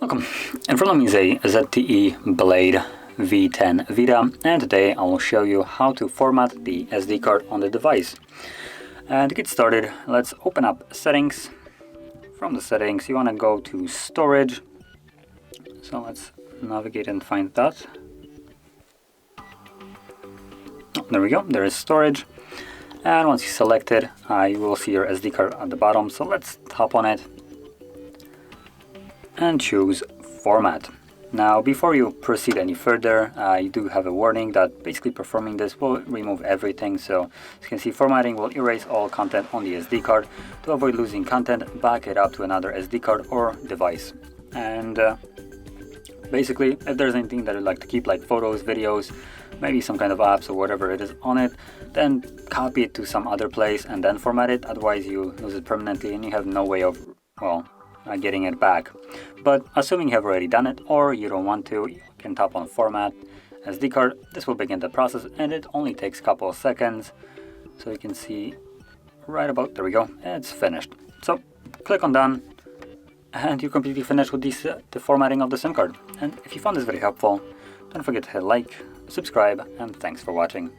Welcome. In front of me is a ZTE Blade V10 Vita, and today I will show you how to format the SD card on the device. And to get started, let's open up settings. From the settings, you want to go to storage. So let's navigate and find that. Oh, there we go, there is storage. And once you select it, you will see your SD card at the bottom. So let's tap on it and choose format. Now before you proceed any further, you do have a warning that basically performing this will remove everything. So as you can see, formatting will erase all content on the SD card. To avoid losing content, back it up to another SD card or device. And basically, if there's anything that you'd like to keep, like photos, videos, maybe some kind of apps or whatever it is on it, then copy it to some other place and then format it. Otherwise you lose it permanently and you have no way of, well, getting it back. But assuming you have already done it or you don't want to, you can tap on format SD card. This will begin the process and it only takes a couple of seconds. So you can see right about, there we go, it's finished. So click on done and you're completely finished with the formatting of the SIM card. And if you found this video helpful, don't forget to hit like, subscribe, and thanks for watching.